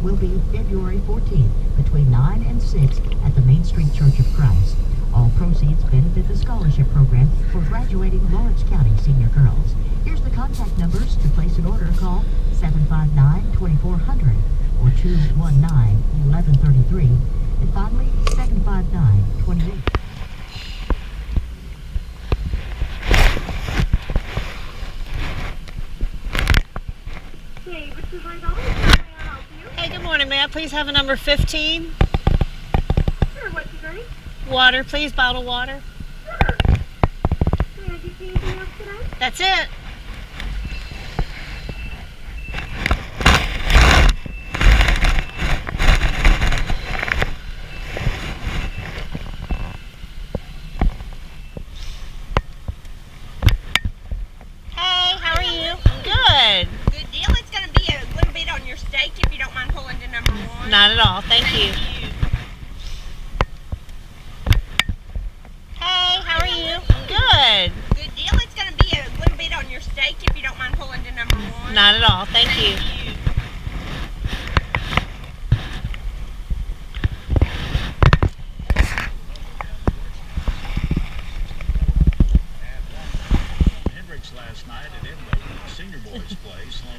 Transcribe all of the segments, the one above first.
will be February 14th between 9 and 6 at the Main Street Church of Christ. All proceeds benefit the scholarship program for graduating Lawrence County senior girls. Here's the contact numbers. To place an order, call 759-2400 or 219-1133, and finally 759-28. Hey, good morning. May I please have a number 15? Sure, what's your drink? Water, please. Bottled water. Sure. Can I get you anything else today? That's it. Hey, how are you? Good. Good deal. It's going to be a little bit on your steak if you don't mind pulling to number 1. Not at all. Thank you. Hey, how are you? Good. Good deal. It's going to be a little bit on your steak if you don't mind pulling to number 1. Not at all. Thank you.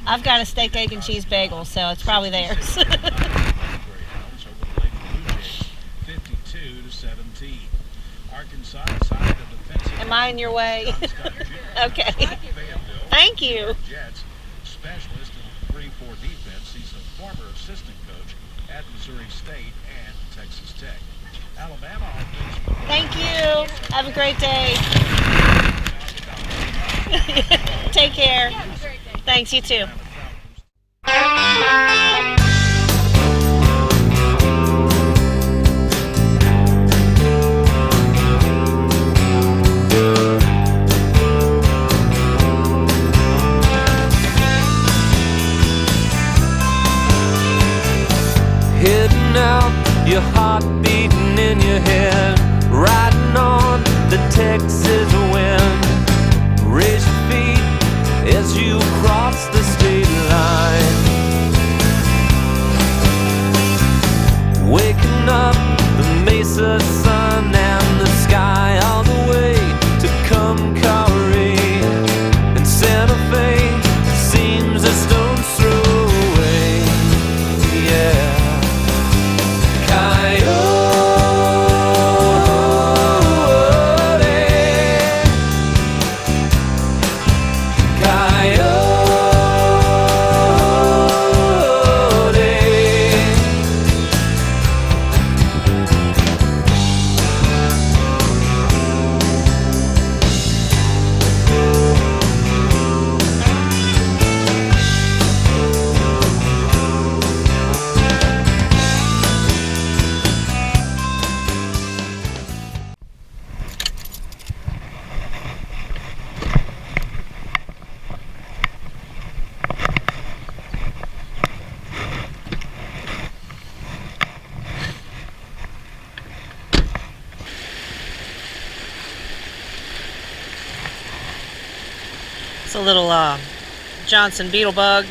I've got a steak, egg, and cheese bagel, so it's probably theirs. 52-17. Arkansas decided to defensive. Am I in your way? Okay. Thank you. Jets specialist in 3-4 defense. He's a former assistant coach at Missouri State and Texas Tech. Alabama. Thank you. Have a great day. Take care. Thanks, you too. Heading out, your heart beating in your head, riding on the Texas wind. Raise your feet as you cross the state line. Waking up the Mesa sun and the sky all the way to Comcari, and Santa Fe seems a stone's throw away. Yeah. It's a little Johnson beetle bug.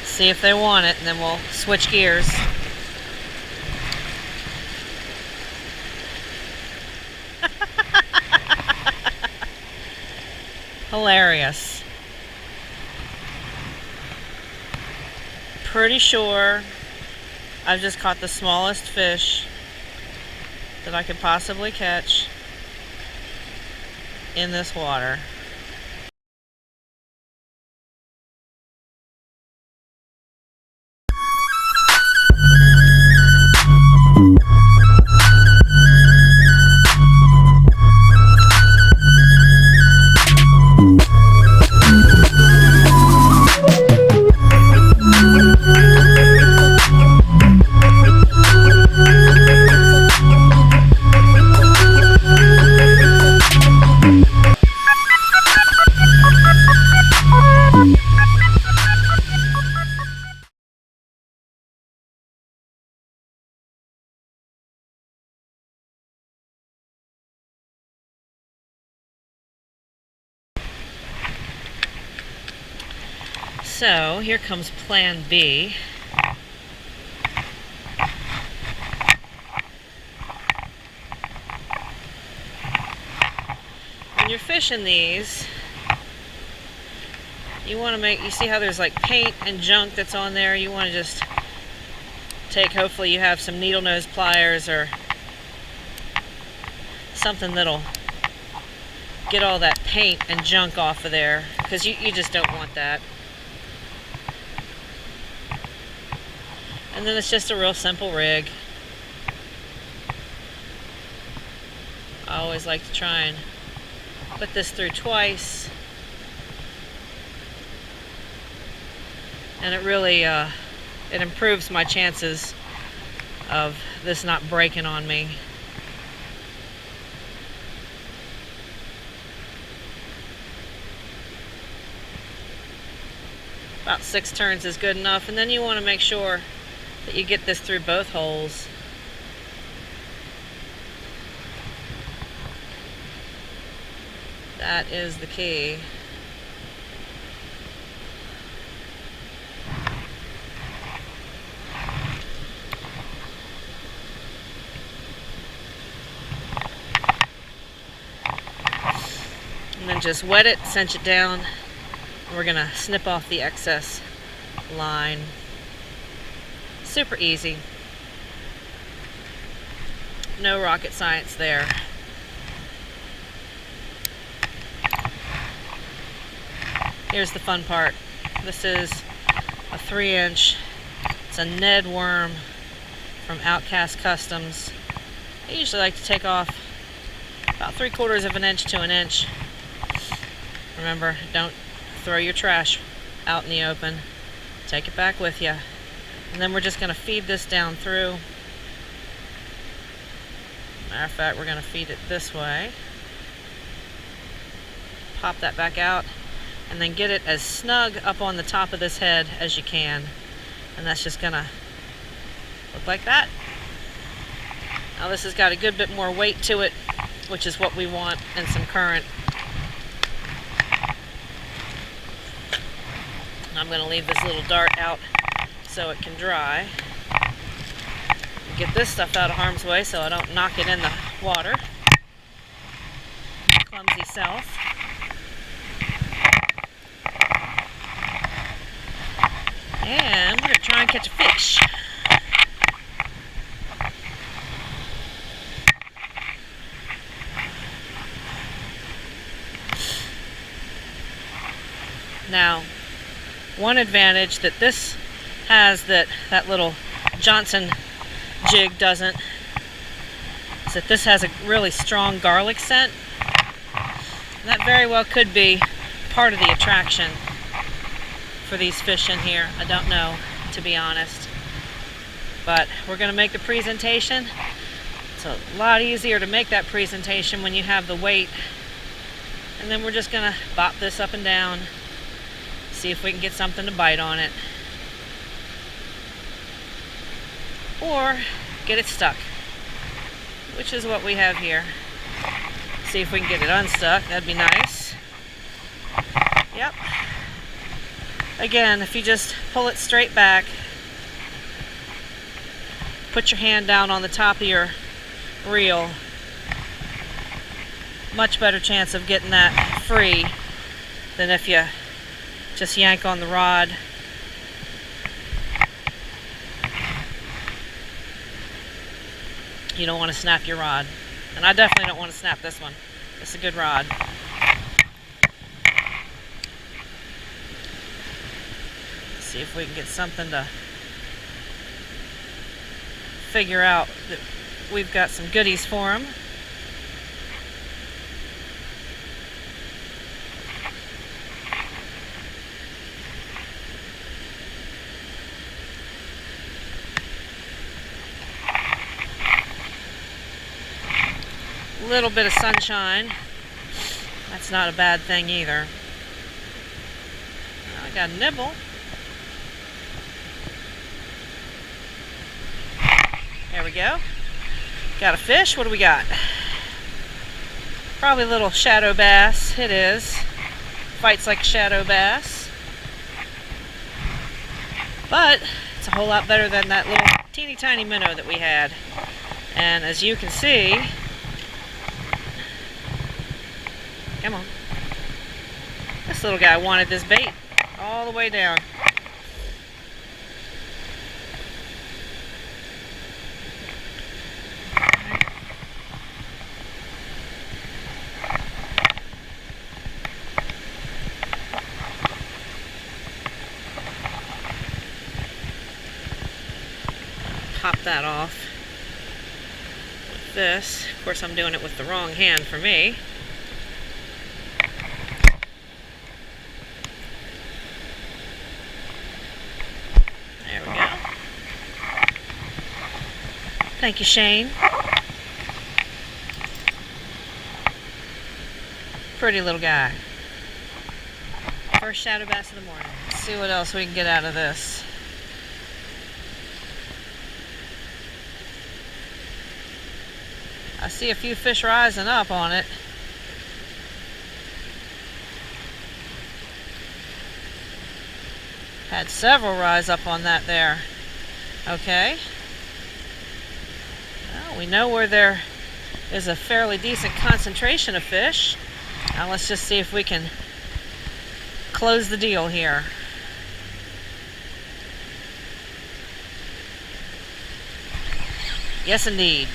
See if they want it, and then we'll switch gears. Hilarious. Pretty sure I've just caught the smallest fish that I could possibly catch in this water. So here comes plan B. When you're fishing these, you want to you see how there's like paint and junk that's on there? You want to just take, hopefully you have some needle nose pliers or something that'll get all that paint and junk off of there, because you just don't want that. And then it's just a real simple rig. I always like to try and put this through twice, and it really it improves my chances of this not breaking on me. About 6 turns is good enough, and then you want to make sure that you get this through both holes. That is the key. And then just wet it, cinch it down. We're gonna snip off the excess line. Super easy. No rocket science there. Here's the fun part. This is a 3-inch. It's a Ned worm from Outcast Customs. I usually like to take off about 3/4 of an inch to an inch. Remember, don't throw your trash out in the open. Take it back with you. And then we're just going to feed this down through. Matter of fact, we're going to feed it this way. Pop that back out. And then get it as snug up on the top of this head as you can. And that's just going to look like that. Now this has got a good bit more weight to it, which is what we want, and some current. I'm going to leave this little dart out so it can dry. Get this stuff out of harm's way so I don't knock it in the water. Clumsy self. And we're going to try and catch a fish. Now, one advantage that this has that little Johnson jig doesn't is that this has a really strong garlic scent. And that very well could be part of the attraction for these fish in here. I don't know, to be honest. But we're going to make the presentation. It's a lot easier to make that presentation when you have the weight. And then we're just going to bop this up and down. See if we can get something to bite on it. Or get it stuck, which is what we have here. See if we can get it unstuck. That'd be nice. Yep. Again, if you just pull it straight back, put your hand down on the top of your reel, much better chance of getting that free than if you just yank on the rod. You don't want to snap your rod. And I definitely don't want to snap this one. It's a good rod. Let's see if we can get something to figure out that we've got some goodies for them. Little bit of sunshine. That's not a bad thing either. I got a nibble. There we go. Got a fish. What do we got? Probably a little shadow bass. It is. Fights like a shadow bass. But it's a whole lot better than that little teeny tiny minnow that we had. And as you can see, come on, this little guy wanted this bait all the way down. Pop that off with this. Of course, I'm doing it with the wrong hand for me. There we go. Thank you, Shane. Pretty little guy. First shadow bass of the morning. Let's see what else we can get out of this. I see a few fish rising up on it. Had several rise up on that there. Okay. Well, we know where there is a fairly decent concentration of fish. Now let's just see if we can close the deal here. Yes, indeed.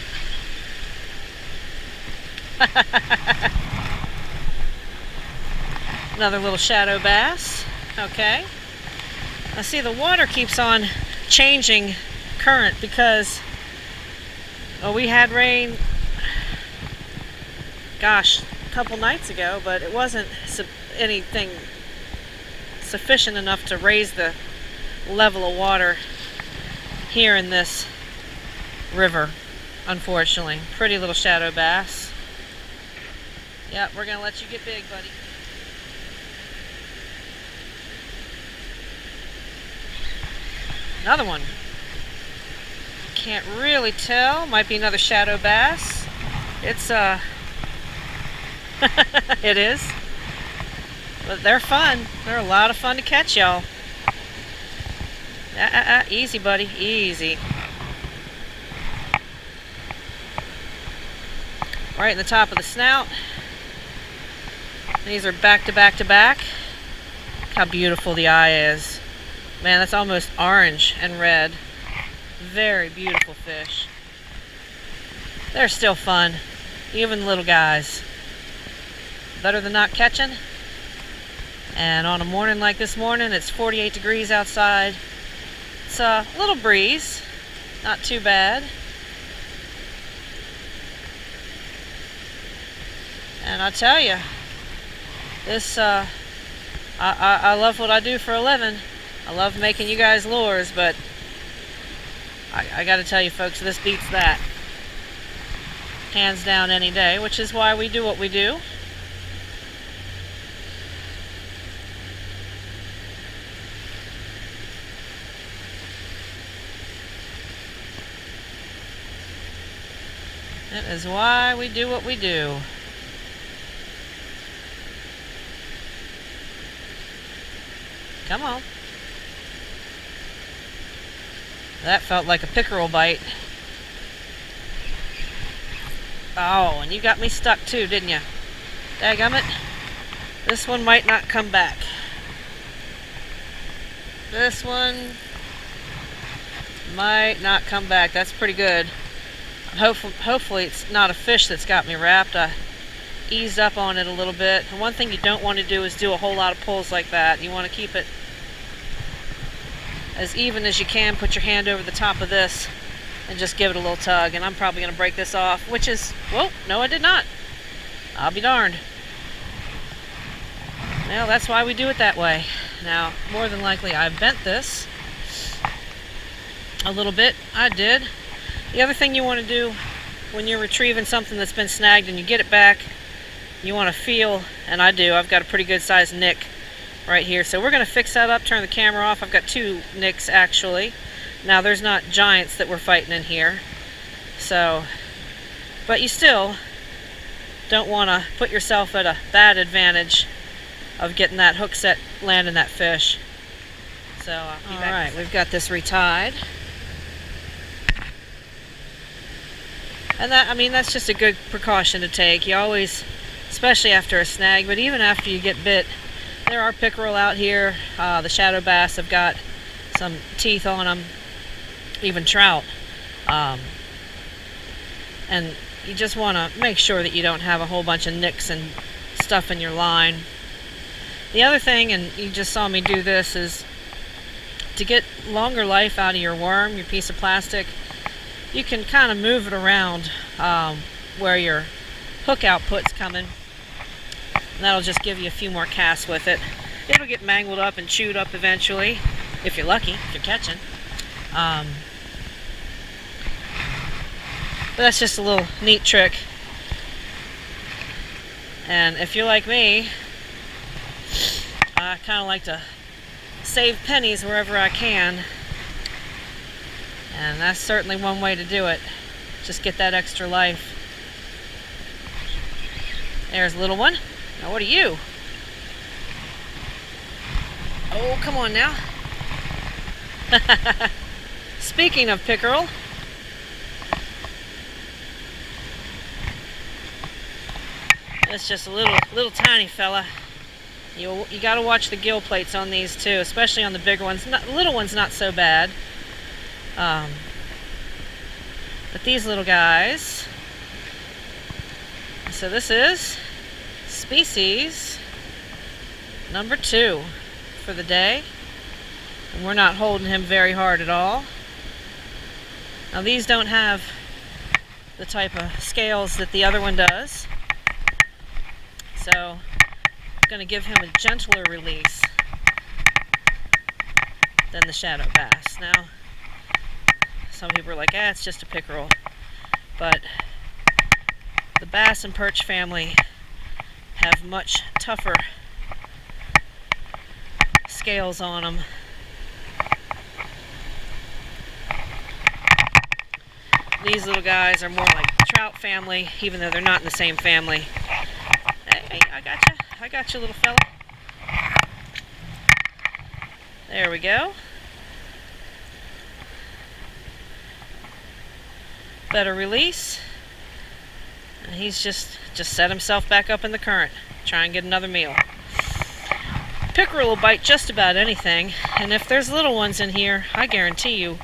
Another little shadow bass. Okay. I see the water keeps on changing current because, well, we had rain, gosh, a couple nights ago, but it wasn't anything sufficient enough to raise the level of water here in this river, unfortunately. Pretty little shadow bass. Yep, we're gonna let you get big, buddy. Another one. Can't really tell. Might be another shadow bass. It's it is. But they're fun. They're a lot of fun to catch, y'all. Easy, buddy. Easy. Right in the top of the snout. These are back to back to back. Look how beautiful the eye is. Man, that's almost orange and red. Very beautiful fish. They're still fun, even little guys. Better than not catching. And on a morning like this morning, it's 48 degrees outside. It's a little breeze, not too bad. And I tell you, this, I love what I do for a living. I love making you guys lures, but I gotta tell you folks, this beats that. Hands down any day, which is why we do what we do. It is why we do what we do. Come on. That felt like a pickerel bite. Oh, and you got me stuck too, didn't you? Dadgummit. This one might not come back. This one might not come back. That's pretty good. Hopefully it's not a fish that's got me wrapped. I eased up on it a little bit. And one thing you don't want to do is do a whole lot of pulls like that. You want to keep it as even as you can. Put your hand over the top of this and just give it a little tug. And I'm probably going to break this off, which is, whoa, no I did not. I'll be darned. Well, that's why we do it that way. Now, more than likely I bent this a little bit. I did. The other thing you want to do when you're retrieving something that's been snagged and you get it back, you want to feel, and I do, I've got a pretty good sized nick right here. So we're going to fix that up, turn the camera off. I've got two nicks actually. Now there's not giants that we're fighting in here. So, but you still don't want to put yourself at a bad advantage of getting that hook set landing that fish. So I'll be All back. right, we've got this retied. And that, I mean, that's just a good precaution to take. You always, especially after a snag, but even after you get bit, there are pickerel out here. The shadow bass have got some teeth on them, even trout. And you just want to make sure that you don't have a whole bunch of nicks and stuff in your line. The other thing, and you just saw me do this, is to get longer life out of your worm, your piece of plastic, you can kind of move it around where your hook output's coming. And that'll just give you a few more casts with it. It'll get mangled up and chewed up eventually, if you're lucky, if you're catching. But that's just a little neat trick. And if you're like me, I kind of like to save pennies wherever I can. And that's certainly one way to do it. Just get that extra life. There's a little one. Now what are you? Oh, come on now. Speaking of pickerel, it's just a little tiny fella. You got to watch the gill plates on these too, especially on the bigger ones. Little ones not so bad. But these little guys. So this is species number 2 for the day. And we're not holding him very hard at all. Now these don't have the type of scales that the other one does. So I'm going to give him a gentler release than the shadow bass. Now, some people are like, it's just a pickerel. But the bass and perch family have much tougher scales on them. These little guys are more like trout family, even though they're not in the same family. Hey, I got you, little fella. There we go. Better release. And he's just set himself back up in the current. Try and get another meal. Pickerel will bite just about anything, and if there's little ones in here, I guarantee you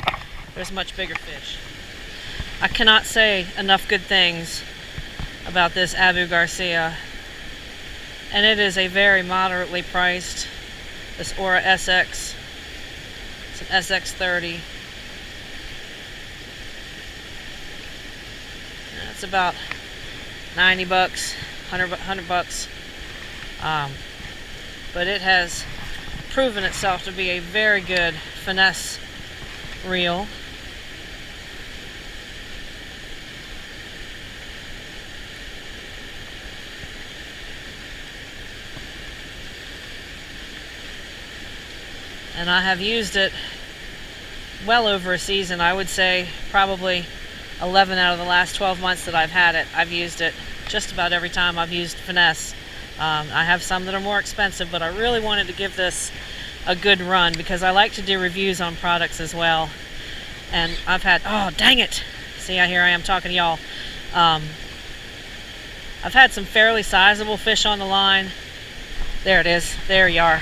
there's much bigger fish. I cannot say enough good things about this Abu Garcia. And it is a very moderately priced, this Aura SX. It's an SX30. It's about 90 bucks, 100 bucks. But it has proven itself to be a very good finesse reel. And I have used it well over a season. I would say probably 11 out of the last 12 months that I've had it. I've used it just about every time I've used finesse. I have some that are more expensive, but I really wanted to give this a good run because I like to do reviews on products as well. And I've had, oh dang it, see, here I am talking to y'all. I've had some fairly sizable fish on the line. There it is, there you are.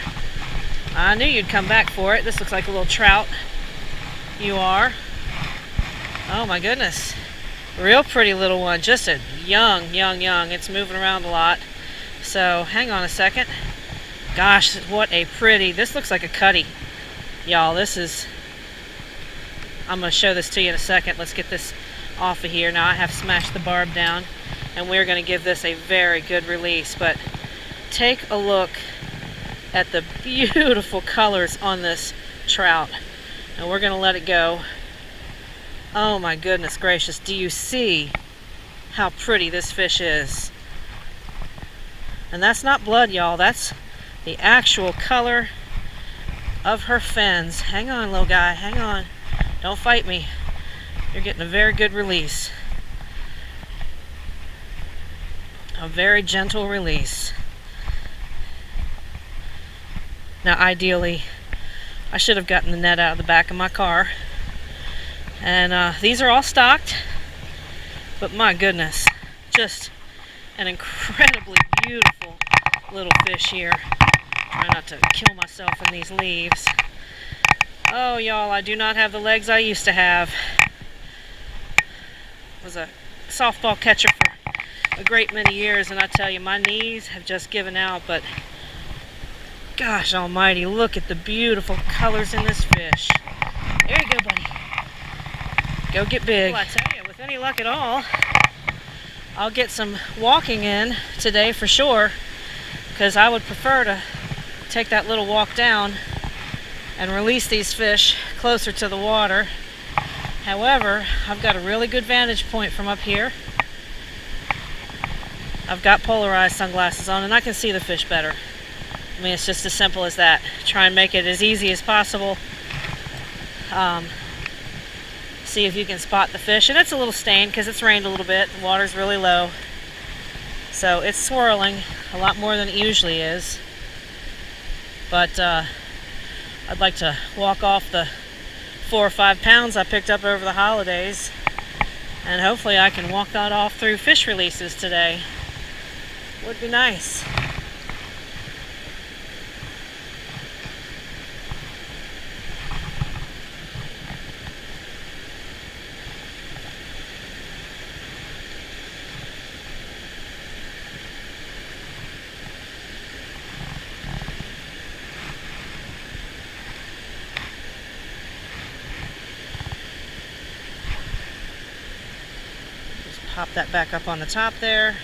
I knew you'd come back for it. This looks like a little trout. You are. Oh my goodness. Real pretty little one. Just a young. It's moving around a lot. So hang on a second. Gosh, what a pretty. This looks like a cutty. Y'all, this is. I'm going to show this to you in a second. Let's get this off of here. Now I have smashed the barb down. And we're going to give this a very good release. But take a look at the beautiful colors on this trout. And we're going to let it go. Oh my goodness gracious, do you see how pretty this fish is? And that's not blood, y'all, that's the actual color of her fins. Hang on, little guy, hang on. Don't fight me. You're getting a very good release. A very gentle release. Now ideally, I should have gotten the net out of the back of my car. And these are all stocked, but my goodness, just an incredibly beautiful little fish here. Try not to kill myself in these leaves. Oh, y'all, I do not have the legs I used to have. Was a softball catcher for a great many years, and I tell you, my knees have just given out, but gosh almighty, look at the beautiful colors in this fish. There you go, buddy. Go get big. Well, I tell you, with any luck at all, I'll get some walking in today for sure, because I would prefer to take that little walk down and release these fish closer to the water. However, I've got a really good vantage point from up here. I've got polarized sunglasses on and I can see the fish better. I mean, it's just as simple as that. Try and make it as easy as possible. See if you can spot the fish. And it's a little stained because it's rained a little bit. The water's really low. So it's swirling a lot more than it usually is. But I'd like to walk off the 4 or 5 pounds I picked up over the holidays. And hopefully I can walk that off through fish releases today. Would be nice. Just pop that back up on the top there.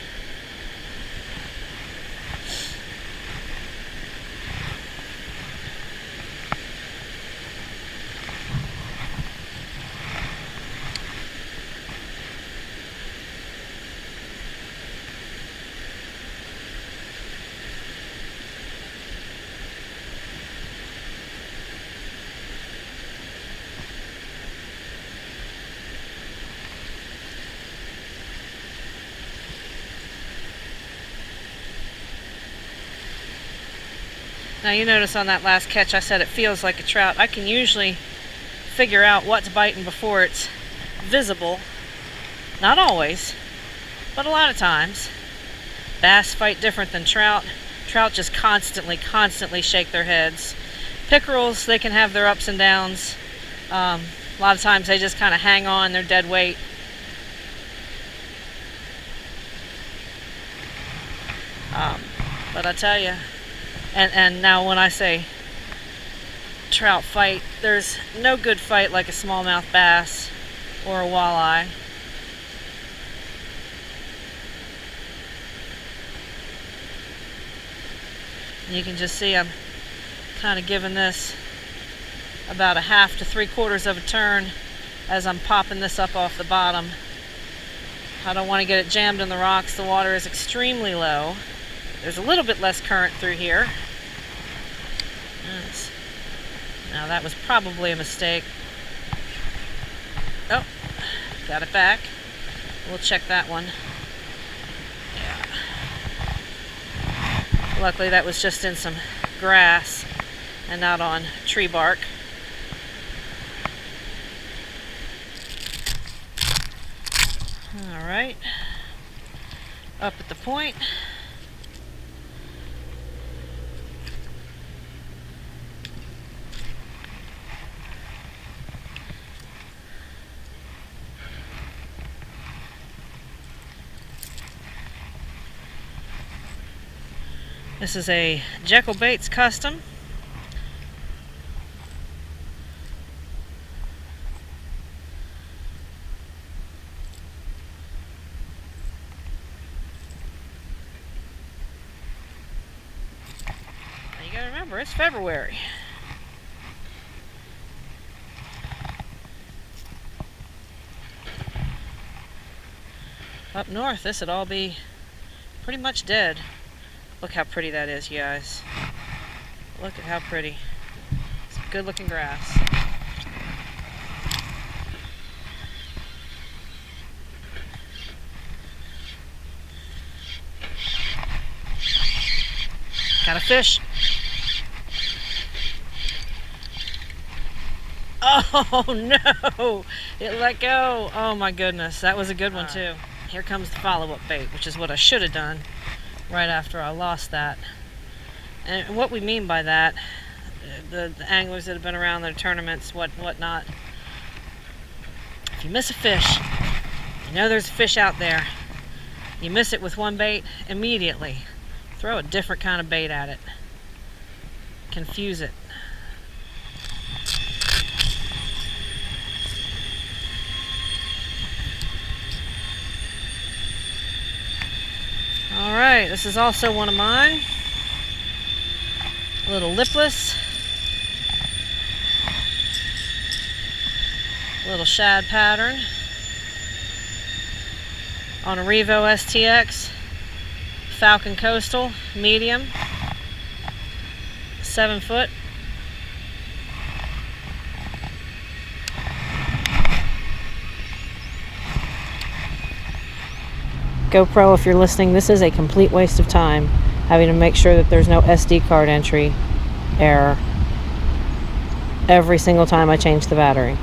Now you notice on that last catch I said it feels like a trout. I can usually figure out what's biting before it's visible. Not always, but a lot of times. Bass fight different than trout. Trout just constantly shake their heads. Pickerels, they can have their ups and downs. A lot of times they just kind of hang on, they're dead weight. But I tell you, and now when I say trout fight, there's no good fight like a smallmouth bass or a walleye. And you can just see I'm kind of giving this about a 1/2 to 3/4 of a turn as I'm popping this up off the bottom. I don't want to get it jammed in the rocks. The water is extremely low. There's a little bit less current through here. Now that was probably a mistake. Oh, got it back. We'll check that one. Yeah. Luckily that was just in some grass and not on tree bark. All right. Up at the point. This is a Jekyll Baits custom. Now you gotta remember, it's February. Up north, this would all be pretty much dead. Look how pretty that is, you guys. Look at how pretty. Some good looking grass. Got a fish. Oh no! It let go. Oh my goodness, that was a good one too. Here comes the follow-up bait, which is what I should have done right after I lost that. And what we mean by that, the anglers that have been around their tournaments, whatnot. If you miss a fish, you know there's a fish out there. You miss it with one bait, immediately throw a different kind of bait at it. Confuse it. Alright, this is also one of mine. A little lipless. Little shad pattern. On a Revo STX. Falcon Coastal, medium. 7 foot. GoPro, if you're listening, this is a complete waste of time having to make sure that there's no SD card entry error every single time I change the battery.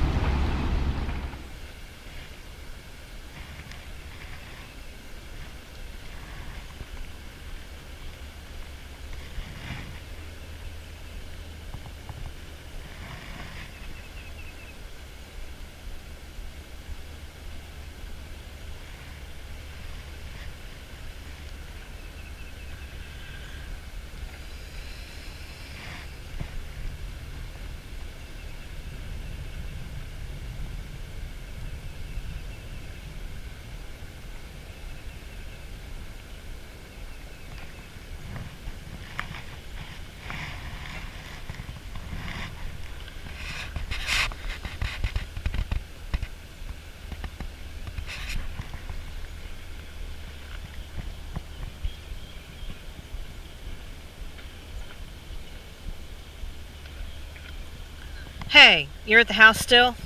Hey, you're at the house still?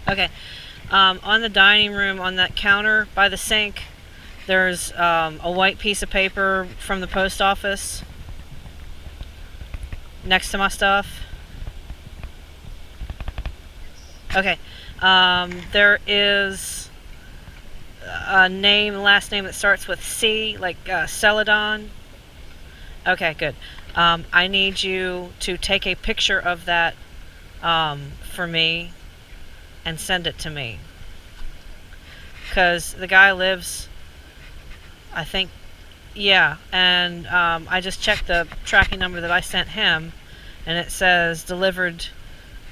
Okay. On the dining room, on that counter by the sink, there's a white piece of paper from the post office next to my stuff. Okay. There is a last name that starts with C, like Celadon. Okay, good. I need you to take a picture of that for me and send it to me, because the guy lives, I think, yeah, and I just checked the tracking number that I sent him, and it says delivered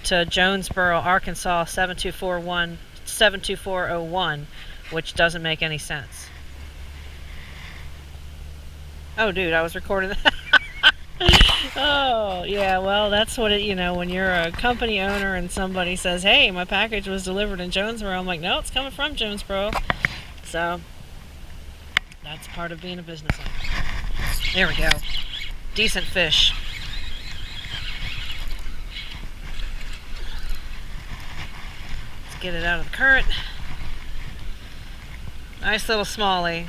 to Jonesboro, Arkansas 72401, which doesn't make any sense. Oh dude, I was recording that. Oh, yeah, well, that's what it, when you're a company owner and somebody says, hey, my package was delivered in Jonesboro, I'm like, no, it's coming from Jonesboro. So, that's part of being a business owner. There we go. Decent fish. Let's get it out of the current. Nice little smallie.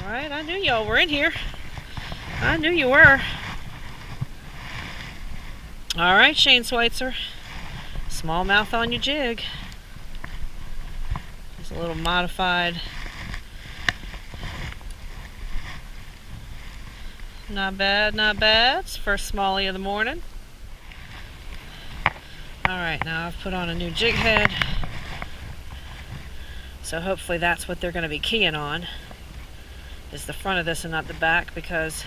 Alright, I knew y'all were in here. I knew you were. Alright, Shane Schweitzer. Smallmouth on your jig. It's a little modified. Not bad, not bad. It's first smallie of the morning. Alright, now I've put on a new jig head. So hopefully that's what they're going to be keying on, is the front of this and not the back, because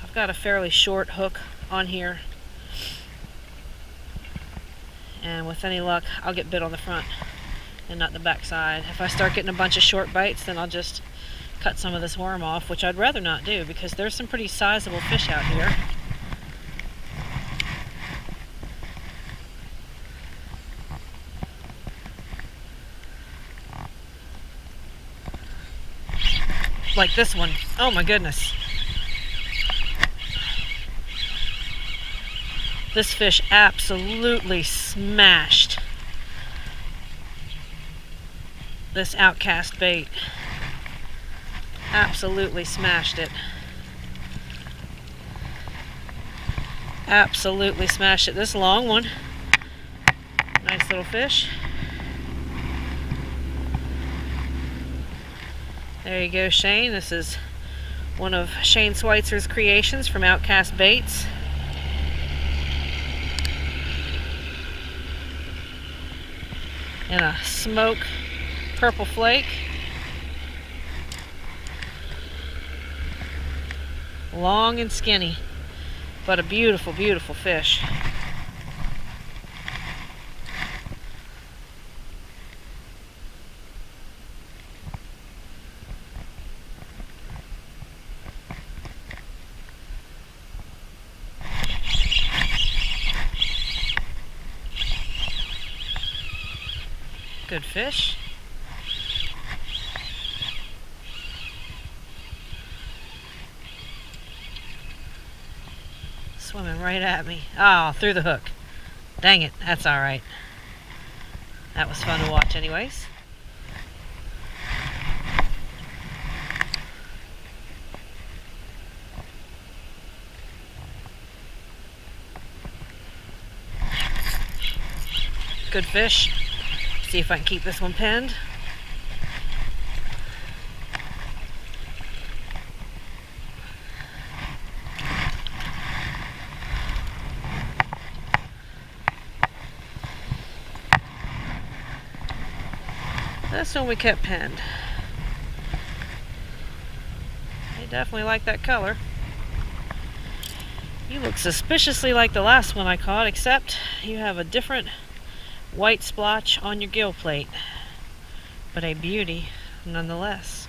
I've got a fairly short hook on here, and with any luck I'll get bit on the front and not the back side. If I start getting a bunch of short bites, then I'll just cut some of this worm off, which I'd rather not do because there's some pretty sizable fish out here. Like this one. Oh my goodness. This fish absolutely smashed this outcast bait. Absolutely smashed it. absolutely smashed it. This long one. Nice little fish. There you go, Shane. This is one of Shane Schweitzer's creations from Outcast Baits. And a smoke purple flake. Long and skinny, but a beautiful, beautiful fish. Good fish. Swimming right at me. Oh, through the hook. Dang it, that's alright. That was fun to watch anyways. Good fish. See if I can keep this one pinned. This one we kept pinned. They definitely like that color. You look suspiciously like the last one I caught, except you have a different white splotch on your gill plate, but a beauty nonetheless.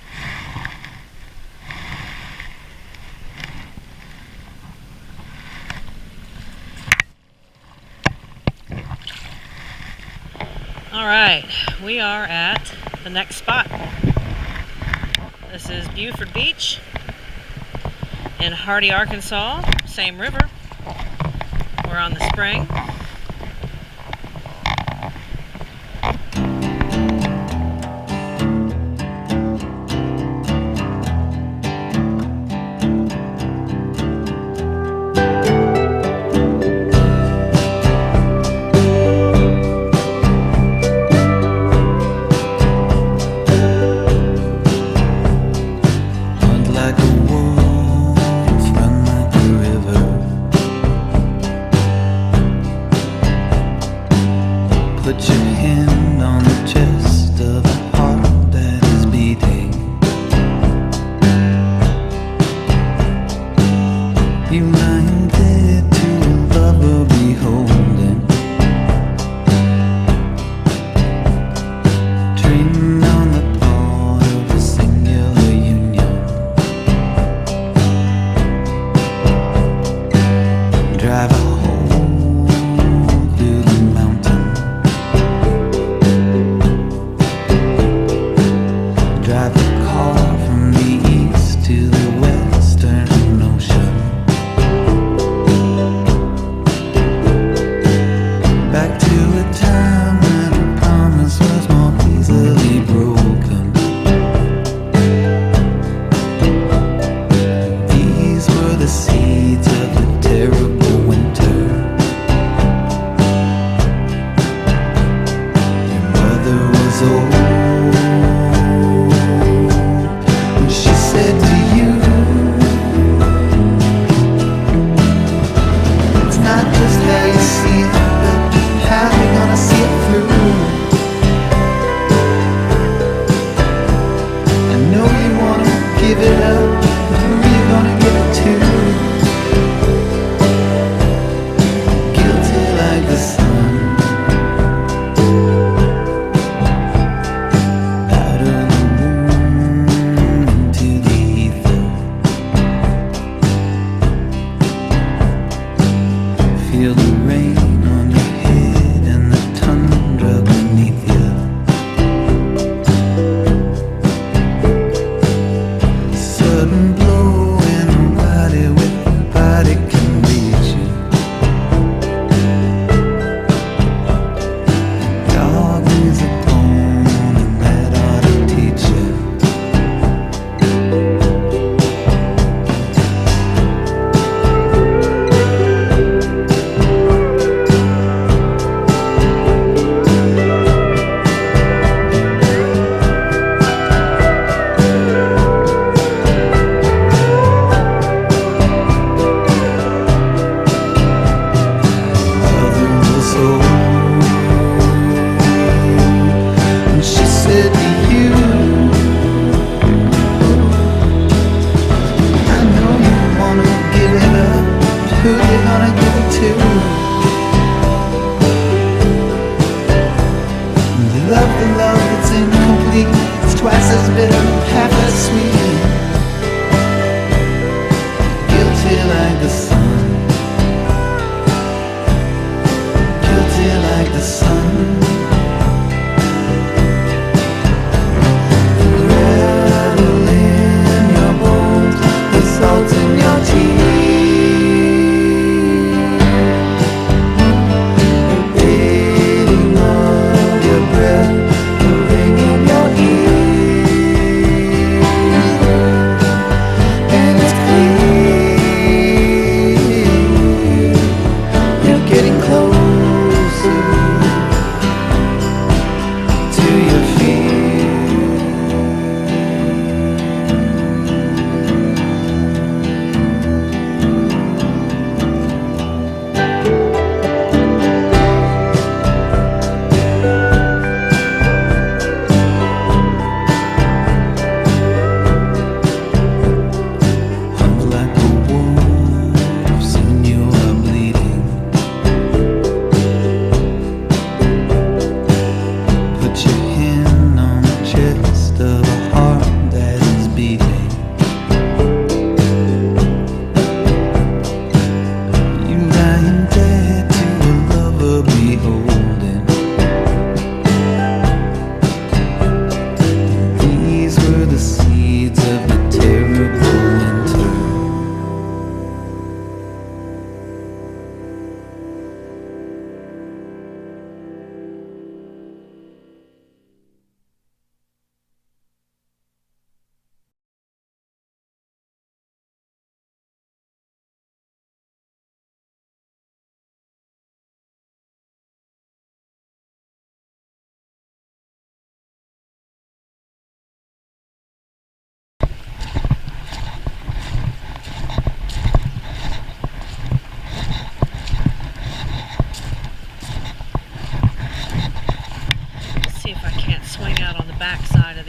Alright, we are at the next spot. This is Buford Beach in Hardy, Arkansas, same river. We're on the spring.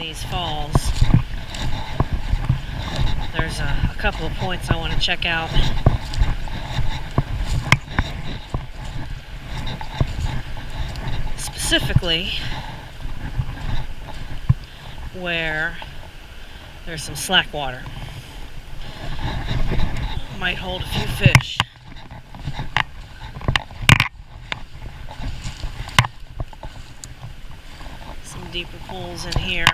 these falls. There's a couple of points I want to check out. Specifically, where there's some slack water. Might hold a few fish. Some deeper pools in here.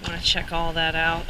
Want to check all that out.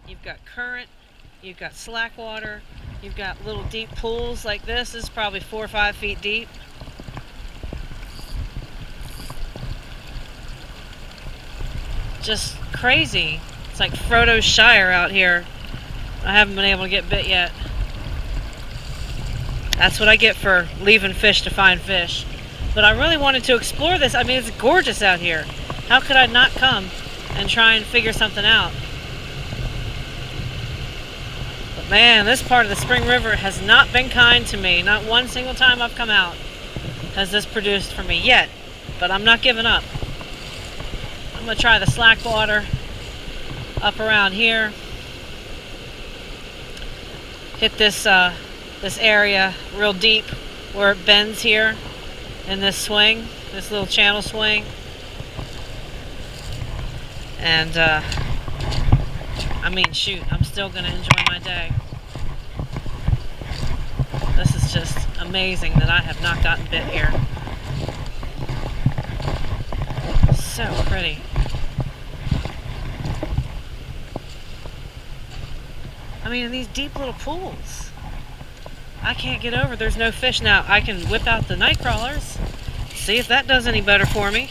You've got current, you've got slack water, you've got little deep pools like this. This is probably 4 or 5 feet deep. Just crazy. It's like Frodo's Shire out here. I haven't been able to get bit yet. That's what I get for leaving fish to find fish. But I really wanted to explore this. I mean, it's gorgeous out here. How could I not come and try and figure something out? But man, this part of the Spring River has not been kind to me. Not one single time I've come out has this produced for me yet. But I'm not giving up. I'm going to try the slack water up around here. Hit this this area real deep where it bends here in this swing, this little channel swing. And I mean, shoot, I'm still going to enjoy my day. This is just amazing that I have not gotten bit here. So pretty. I mean, these deep little pools. I can't get over there's no fish. Now, I can whip out the night crawlers, see if that does any better for me.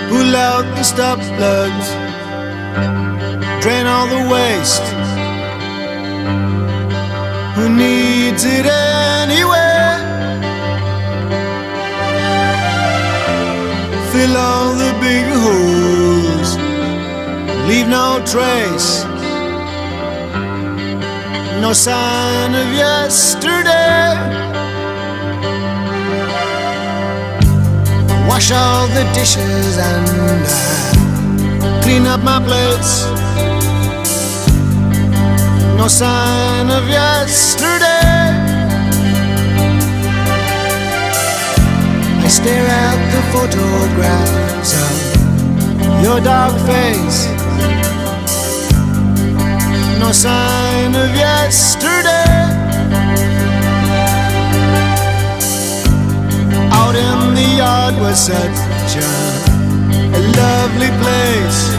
Pull out the stop plugs, drain all the waste. Who needs it anyway? Fill all the big holes, leave no trace. No sign of yesterday. Wash all the dishes and clean up my plates. No sign of yesterday. I stare at the photographs of your dark face. No sign of yesterday. Out in the yard was such a lovely place.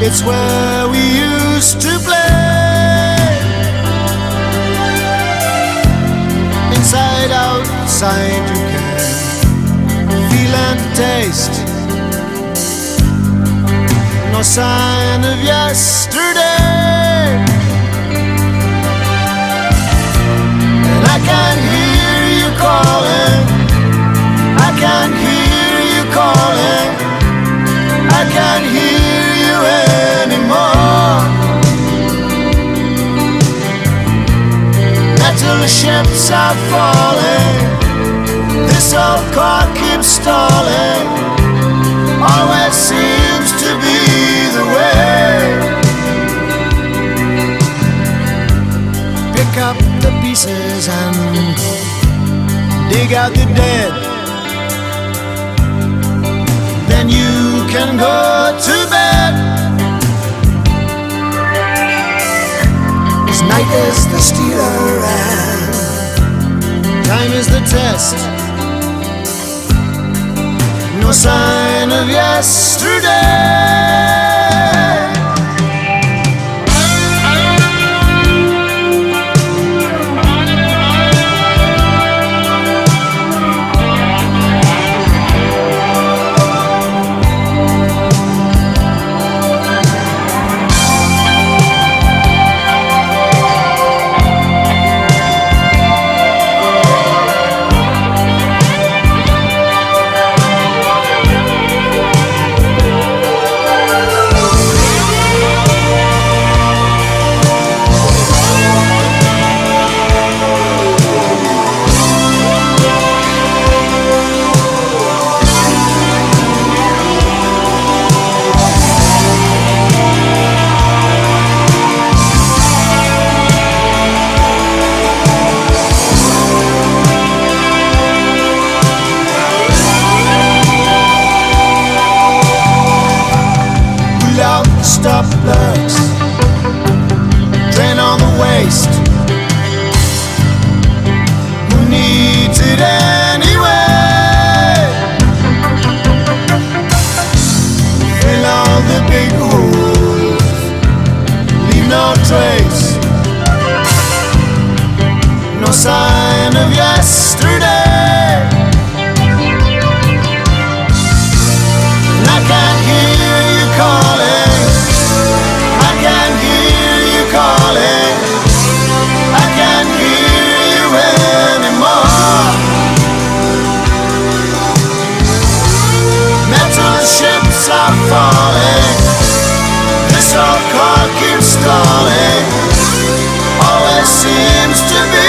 It's where we used to play. Inside, outside, you can feel and taste. No sign of yesterday. And I can hear you calling. I can hear you calling. I can hear you anymore. Metal ships are falling. This old car keeps stalling. Always seems to be the way. Pick up the pieces and dig out the dead. Then you can go to bed. As night is the stealer and time is the test. No sign of yesterday. Stop plugs, drain all the waste. Who needs it anyway? Fill all the big holes, leave no trace. No sign of yesterday. stalling always seems to be